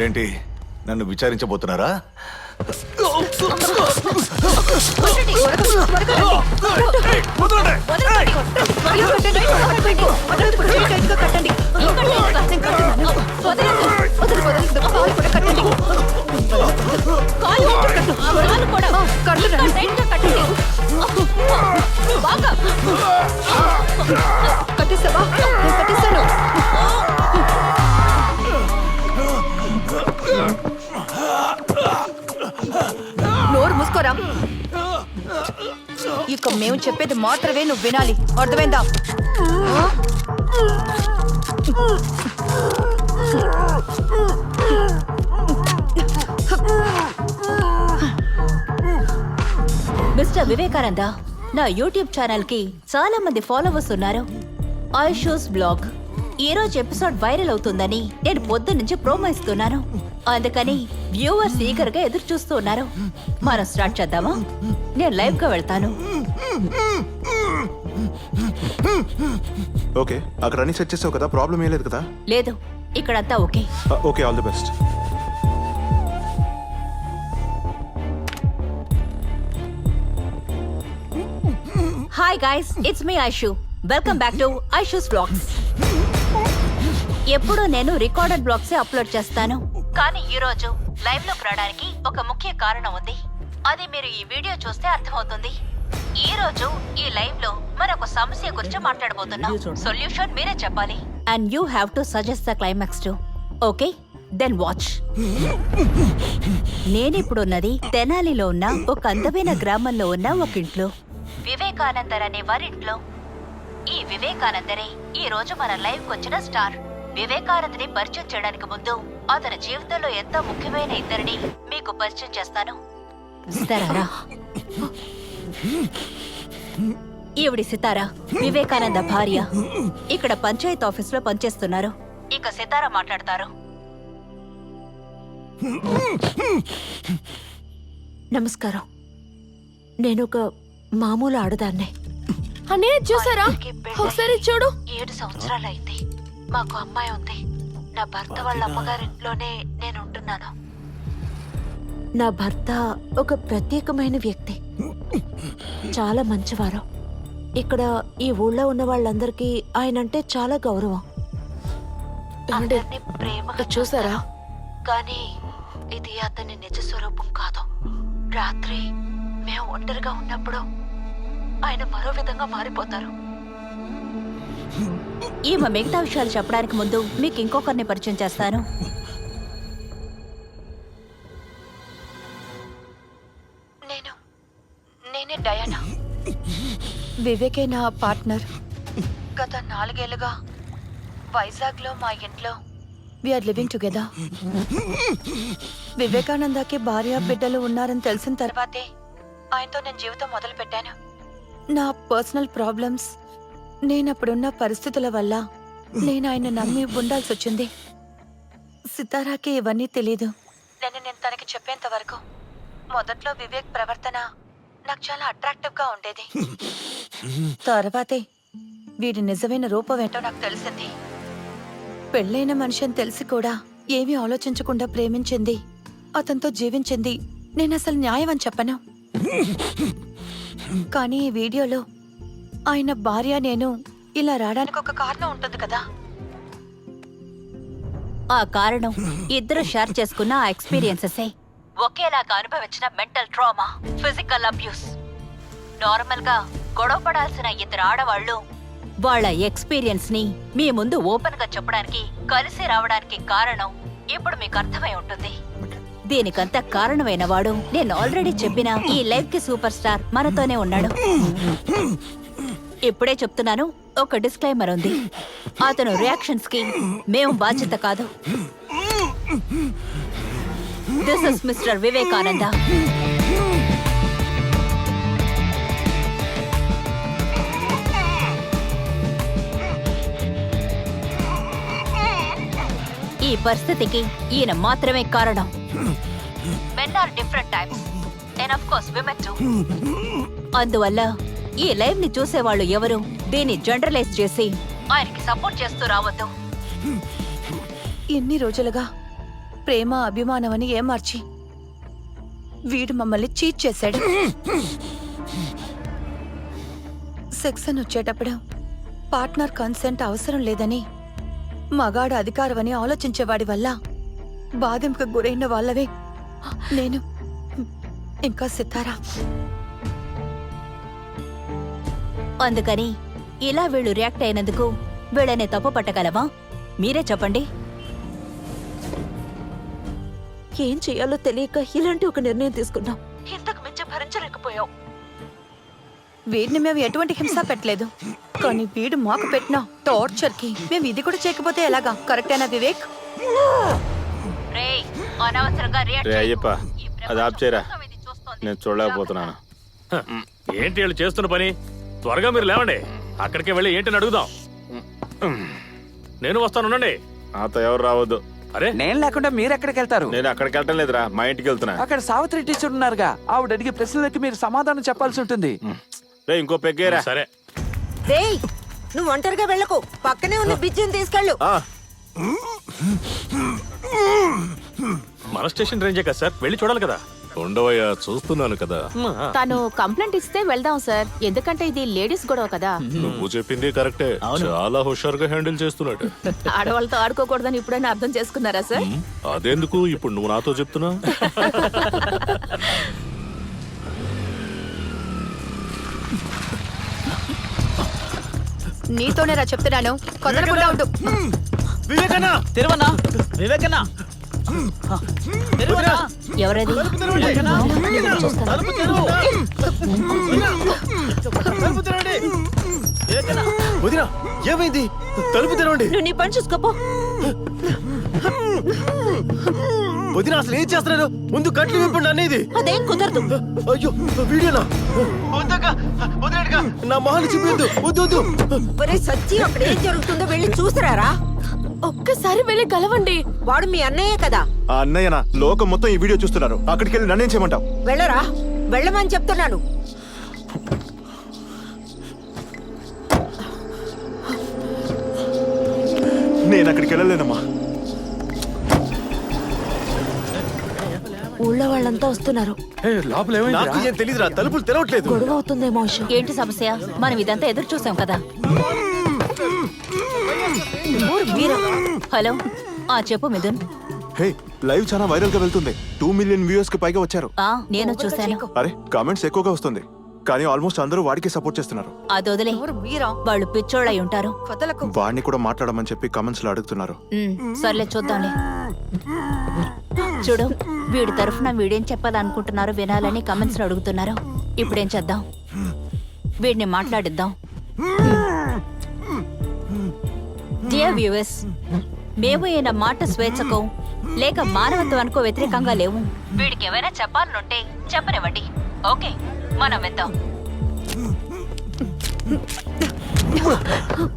మీరేంటి నన్ను విచారించబోతున్నారా? కట్టేసావా? కట్టేశాను. నోరు మూసుకోరా. ఇక మేము చెప్పేది మాత్రమే నువ్వు వినాలి, అర్థమైందా? మిస్టర్ వివేకానంద, నా యూట్యూబ్ ఛానల్ కి చాలా మంది ఫాలోవర్స్ ఉన్నారు. ఐషూస్ బ్లాగ్ ఈ రోజు ఎపిసోడ్ వైరల్ అవుతుందని నేను పొద్దు నుంచి ప్రోమో ఇస్తున్నాను. అందుకని వ్యూవర్స్ ఈగర్ గా ఎదురు చూస్తూ ఉన్నారు. మనం స్టార్ట్ చేద్దామా? నేను లైవ్ గా వెళ్తాను. ఓకే, అక్కడ అన్ని సెట్ చేసావు కదా, ప్రాబ్లం ఏం లేదు కదా? లేదు, ఇక్కడంతా okay. Okay, all the best. Hi guys, it's me Aishu. Welcome back to Aishu's vlogs. ఎప్పుడూ నేను రికార్డెడ్ బ్లాగ్స్ అప్లోడ్ చేస్తాను, కానీ ఈ రోజు లైవ్ లోకి రావడానికి ఒక ముఖ్య కారణం ఉంది. అది మీరు ఈ వీడియో చూస్తే అర్థమవుతుంది. ఈ రోజు ఈ లైవ్ లో మరొక సమస్య గురించి మాట్లాడబోతున్నాం. సొల్యూషన్ మీరే చెప్పాలి. And you have to suggest the climax too. Okay, then watch. నేనిప్పుడున్నది తెనాలిలో ఉన్న ఒక అందమైన గ్రామంలో ఉన్న ఒక ఇంట్లో. వివేకానందర్ అనే వారింట్లో. ఈ వివేకానందరే ఈ రోజు మన లైవ్ వచ్చిన స్టార్. వివేకానందని పరిచయం చేయడానికి ముందు అతని జీవితంలో ఎంతో ముఖ్యమైన ఇద్దరిని మీకు పరిచయం చేస్తాను. సితారా, ఈవిడి సితారా, వివేకానంద భార్య. ఇక్కడ పంచాయత్ ఆఫీస్ లో పనిచేస్తున్నారు. ఇక సితారా మాట్లాడతారు. నమస్కారం. నేను ఒక మామూలు ఆడదాన్నే. అనే చూసారా? ఒకసారి చూడు. 7 సంవత్సరాలైంది. మాకు అమ్మాయి ఉంది. నా భర్త వాళ్ళ అమ్మగారింట్లోనే నేను ఉంటున్నాను. నా భర్త ఒక ప్రత్యేకమైన వ్యక్తి, చాలా మంచివారు. ఇక్కడ ఈ ఊళ్ళో ఉన్న వాళ్ళందరికీ ఆయనంటే చాలా గౌరవం. అందరినీ ప్రేమగా చూసారా? కానీ ఇది అతని నిజ స్వరూపం కాదు. రాత్రి మేము ఒంటరిగా ఉన్నప్పుడు ఆయన మరో విధంగా మారిపోతారు. ఈమె మిగతా విషయాలు చెప్పడానికి ముందు మీకు ఇంకొకరిని పరిచయం చేస్తాను. నేనే డయానా. వివేకే నా పార్ట్నర్. గత 4 ఏళ్లుగా వైజాగ్ లో మా ఇంట్లో వీఆర్ లివింగ్ టుగెదర్. వివేకానందకి భార్య బిడ్డలు ఉన్నారని తెలిసిన తర్వాతే ఆయనతో నేను జీవితం మొదలు పెట్టాను. నా పర్సనల్ ప్రాబ్లమ్స్, నేనప్పుడున్న పరిస్థితుల వల్ల నేను ఆయన నమ్మి ఉండాల్సి వచ్చింది. సితారాకి ఇవన్నీ తెలీదు. నేను తనకి చెప్పేంత వరకు మొదట్లో వివేక్ ప్రవర్తన నాకు చాలా అట్రాక్టివ్ గా ఉండేది. తర్వాతే వీడి నిజమైన రూపం ఏంటో నాకు తెలిసింది. పెళ్ళైన మనిషి అని తెలిసి కూడా ఏమీ ఆలోచించకుండా ప్రేమించింది, అతనితో జీవించింది. నేను అసలు న్యాయం అని చెప్పను. కానీ ఈ వీడియోలో ఆయన భార్య నేను ఇలా రావడానికి ఒక కారణం ఉంటుంది కదా. ఆ కారణం ఇద్దరు షేర్ చేసుకున్న ఆ ఎక్స్పీరియన్సెసే. ఒకేలాగా అనుభవించిన mental trauma, physical abuse. Normal గా గొడవ పడాల్సిన ఇద్దరు ఆడవాళ్లు వాళ్ళ ఎక్స్పీరియన్స్ ని మీ ముందు ఓపెన్ గా చెప్పడానికి, కలిసి రావడానికి కారణం ఇప్పుడు మీకు అర్థమై ఉంటుంది. దీనికంతా కారణమైన వాడు నేను ఆల్రెడీ చెప్పిన ఈ లైవ్ కి సూపర్ స్టార్ మనతోనే ఉన్నాడు. ఇప్పుడే చెప్తున్నాను, ఒక డిస్క్లైమర్ ఉంది. అతను రియాక్షన్స్ కి మేము బాధ్యత కాదు. This is mister Vivekananda. ఈ పరిస్థితికి ఈయన మాత్రమే కారణం. Men are different types and of course women too. అందువల్ల ఈ లైవ్ ని చూసేవాళ్ళు ఎవరు దీన్ని జనరలైజ్ చేసి ఆయనకి సపోర్ట్ చేస్తూ రావద్దు. ఎన్ని రోజులుగా ప్రేమ అభిమానం అని ఏమార్చి వీడు మమ్మల్ని చీట్ చేశాడు. సెక్స్ అని వచ్చేటప్పుడు పార్ట్నర్ కన్సెంట్ అవసరం లేదని మగాడు అధికారమని ఆలోచించేవాడి వల్ల బాధింపుకు గురైన వాళ్ళవే నేను ఇంకా సితారా. అందుకని ఇలా వీళ్ళు రియాక్ట్ అయినందుకు వీళ్ళని తప్పు పట్టగలవా? మీరే చెప్పండి. ఏం చేయాలో తెలియక ఇలాంటి ఒక నిర్ణయం తీసుకున్నాం. ఇంతకు మించి భరించలేకపోయాం. వీడిని మేము ఎటువంటి హింస పెట్టలేదు, కానీ వీడు మాకు పెట్టిన టార్చర్ కి మేము ఇది కూడా చేయకపోతే ఎలాగా? కరెక్టేనా వివేక్? రేయ్, అనవసరంగా రియాక్ట్ రే చేయకు. అయ్యప్ప, ఈ ప్రపంచం అది ఆప్ చేయరా. మొత్తం ఇది చూస్తోంది. నేను చూడలేకపోతున్నాను. ఏంటి వీళ్ళు చేస్తున్న పని? త్వరగా మీరు లేవండి, అక్కడికే వెళ్ళి ఏంటని అడుగుదాం. నేను వస్తానుండండి. నాతో ఎవరు రావద్దు. అరే నేను లేకుండా మీరు ఎక్కడికి వెళ్తారు? నేను అక్కడికి వెళ్ళటం లేదురా, మా ఇంటికి వెళ్తున్నా. అక్కడ సావిత్రి టీచర్ ఉన్నారుగా, ఆవిడ అడిగే ప్రశ్నలకి మీరు సమాధానం చెప్పాల్సి ఉంటుంది. రే ఇంకో పెగ్గేరా. సరే, రేయ్, నువ్వు ఒంటరిగా వెళ్ళకు, పక్కనే ఉన్న బిజ్జుని తీసుకెళ్ళు. మన స్టేషన్ రేంజే కదా సార్, వెళ్ళి చూడాలి కదా. ఉండవయ్యా, చూస్తున్నాను కదా. తను కంప్లైంట్ ఇస్తే వెళ్దాం సార్, ఎందుకంటే ఇది లేడీస్ గొడవ కదా. నువ్వు చెప్పింది కరెక్టే, చాలా హుషారుగా హ్యాండిల్ చేస్తున్నాడు. ఆడవాళ్ళతో ఆడుకోకూడదని ఇప్పుడైనా అర్థం చేసుకున్నారా సార్? అదెందుకు ఇప్పుడు నువ్వు నాతో చెప్తున్నా? నీతోనే రా చెప్తున్నాను, కొదరకుండా ఉండు. ఎవరది? ఏమైంది? తలుపు తెరవండి. నువ్వు నీ పని చూసుకోపో. వదిన అసలు ఏం చేస్తున్నారు? ముందు కట్లు విప్పండి అనేది. అదేం కుదరదు. అయ్యో, వీడియోనా? నా మొహాన్ని చూపించద్దు. వద్దు వద్దు. ఒరే సచ్చి, అక్కడ ఏం జరుగుతుందో వెళ్ళి చూసిరారా. ఒక్కసారి వెళ్ళి కలవండి. వాడు మీ అన్నయ్యే కదా. ఆ అన్నయ్యనా? లోకం మొత్తం ఈ వీడియో చూస్తున్నారు. అక్కడికి వెళ్ళి నన్నేం చేయమంటావు? వెళ్ళరా, వెళ్ళమని చెప్తున్నాను. నేను అక్కడికి వెళ్ళలేనమ్మా. ఊళ్ళో వాళ్ళంతా వస్తున్నారు. నాకు ఏం తెలీదురా, తలుపులు తెరవట్లేదు. గొడవ అవుతుందేమో. ఏంటి సమస్య? మనం ఇదంతా ఎదురు చూసాం కదా. హలో, చెప్పు మిథున్. హే, లైవ్ చాలా వైరల్ గా వెళ్తుంది. 2 మిలియన్ వ్యూవర్స్ కి పైగా వచ్చారు. నేను చూశాను. అరే, కామెంట్స్ ఎక్కువగా వస్తుంది, కానీ ఆల్మోస్ట్ అందరూ వాడికి సపోర్ట్ చేస్తున్నారు. అది వదిలే, వాళ్ళు పిచ్చోళ్ళై ఉంటారు. కదలకు. వాడిని కూడా మాట్లాడమని చెప్పి కామెంట్స్ లో అడుగుతున్నారు. సర్లే, చూద్దాంలే. చూడు, వీడి తరఫున వీడేం చెప్పాలనుకుంటున్నారో వినాలని కమెంట్స్ లో అడుగుతున్నారు. ఇప్పుడేం చేద్దాం? వీడిని మాట్లాడిద్దాం. డియర్ వ్యూవర్స్, మేము ఈయన మాట స్వేచ్ఛకో లేక మానవత్వానికో వ్యతిరేకంగా లేవు. వీడికి ఏమైనా చెప్పాలనుంటే చెప్పనివ్వండి. ఓకే, మనం వెళ్దాం.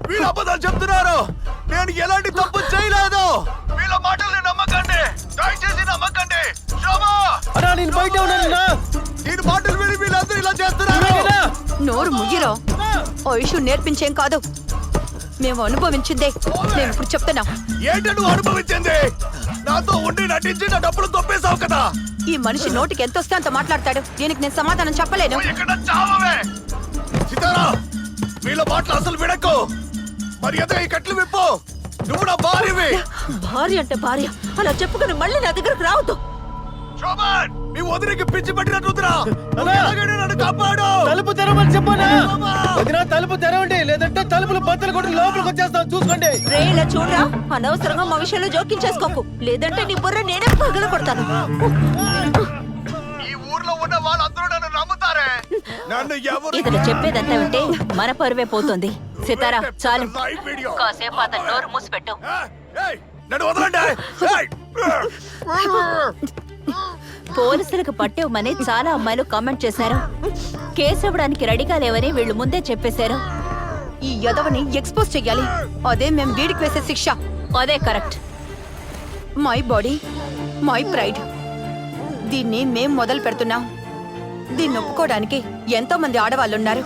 వీళ్ళు అబద్ధాలు చెప్తున్నారు. నేను ఎలాంటి తప్పు చేయలేదు. వీళ్ళ మాటల్ని నమ్మకండి, దయచేసి నమ్మకండి. నేను బయట ఉన్నాను. నేను మాటలు విని వీళ్ళందరూ ఇలా చేస్తున్నారు. నోరు ముగిరో. ఓ ఇష్యూ నేర్పించేం కాదు, మేము అనుభవించిందే మేము ఇప్పుడు చెప్తున్నాం. ఏంటి నువ్వు అనుభవించింది? నాతో ఉండి నటించి నా డబ్బులు తొప్పేశావు కదా. ఈ మనిషి నోటికి ఎంత వస్తే అంత మాట్లాడతాడు. దీనికి నేను సమాధానం చెప్పలేను. నువ్వు ఇక్కడ చావవే. సీతారా, వీళ్ళ మాటలు అసలు వినకు. మరి అదే ఈ కట్లు విప్పు. నువ్వు నా భార్యవి. భార్య అంటే భార్య, అలా చెప్పుకుని మళ్ళీ నా దగ్గరకు రావద్దు. శోభన్, నీ వదిలికి పిచ్చి పట్టినట్లురా. నన్ను కాపాడు. తలుపు తెరవమని చెప్పనా? వదినా, తలుపు తెరవండి, లేదంటే తలుపులు బద్దలు కొట్టి లోపలికి వచ్చేస్తాం. చూసుకోండి. రే, ఇలా చూడరా, అనవసరంగా మా విషయంలో జోక్యం చేసుకోకు, లేదంటే నీ బుర్ర నేనే పగల కొడతాను. ఈ ఊర్లో ఉన్న వాళ్ళందరూ నన్ను నమ్ముతారే. నన్ను ఎవరు ఇతను చెప్పేదంతా వింటే మన పరువే పోతుంది. సితారా, చాలు. Live video. కాసేపు అతను నోరు మూసిపెట్టు. ఏయ్, నన్ను వదలండి. ఏయ్. పోలీసులకు పట్టేవమని చాలా అమ్మాయిలు కామెంట్ చేశారు. కేసు ఇవ్వడానికి రెడీగా లేవని వీళ్ళు ముందే చెప్పేశారు. ఈ యదవని ఎక్స్పోజ్ చెయ్యాలి. అదే మేము వీడికి వేసే శిక్ష. అదే correct. My body, my pride. దీన్ని మేం మొదలు పెడుతున్నాం. దీన్ని ఒప్పుకోవడానికి ఎంతో మంది ఆడవాళ్ళున్నారు.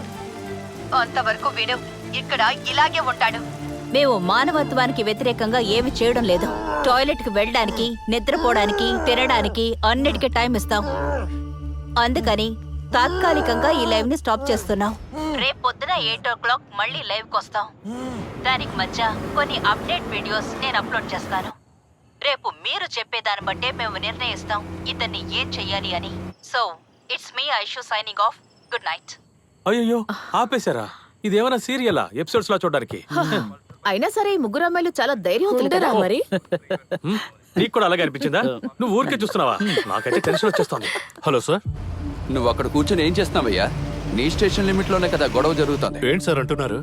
అంతవరకు వీడు ఇక్కడ ఇలాగే ఉంటాడు. మేము మానవత్వానికి వ్యతిరేకంగా ఏమి చేయడం లేదు. టాయిలెట్ కి వెళ్ళడానికి, నిద్రపోవడానికి, తినడానికి అన్నిటికీ టైం ఇస్తాం. అందుకని తాత్కాలికంగా ఈ లైవ్ ని స్టాప్ చేస్తున్నాం. రేపు పొద్దున 8 o'clock మళ్ళీ లైవ్ కి వస్తాం. దానికి మధ్య కొన్ని అప్డేట్ వీడియోస్ నేను అప్లోడ్ చేస్తాను. రేపు మీరు చెప్పేదాన్ని బట్టే మేము నిర్ణయిస్తాం ఇతన్ని ఏం చెయ్యాలి అని. So it's me Aishu signing off. Good night. అయ్యో ఆపేశారా? ఇదేమైనా సీరియలా ఎపిసోడ్స్ లా చూడడానికి? అయినా సరే ఈ ముగ్గురు అమ్మాయిలు చాలా ధైర్యవంతులు కదా మరి. నీకు కూడా అలాగే అనిపించిందా? నువ్వు ఊరికే చూస్తున్నావా? నాకైతే టెన్షన్ వచ్చేస్తుంది. హలో సార్, నువ్వు అక్కడ కూర్చొని ఏం చేస్తున్నావయ్యా? నీ స్టేషన్ లిమిట్ లోనే కదా గొడవ జరుగుతుంది. ఏంటి సార్ అంటున్నారు?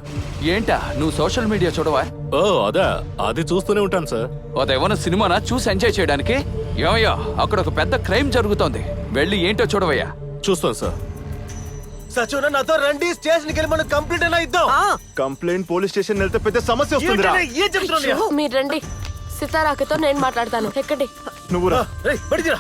ఏంటా నువ్వు సోషల్ మీడియా చూడవా? ఓ అదా, అది చూస్తూనే ఉంటాను సార్. అదేమన్నా సినిమానా చూసి ఎంజాయ్ చేయడానికి? ఏమయ్యా అక్కడ ఒక పెద్ద క్రైమ్ జరుగుతోంది, వెళ్ళి ఏంటో చూడవయ్యా. చూస్తాను సార్. సచోనా నాతో రండి, స్టేషన్ కి వెళ్ళి మనం కంప్లీట్ అయినా ఇద్దాం. కంప్లైంట్ పోలీస్ స్టేషన్ వెళ్తే పెద్ద సమస్య వస్తుందిరా. ఏం చెప్తున్నావు? మీరు రండి, సితారాకతో నేను మాట్లాడతాను. ఎక్కడి నువ్వు రా. బడిదిరా.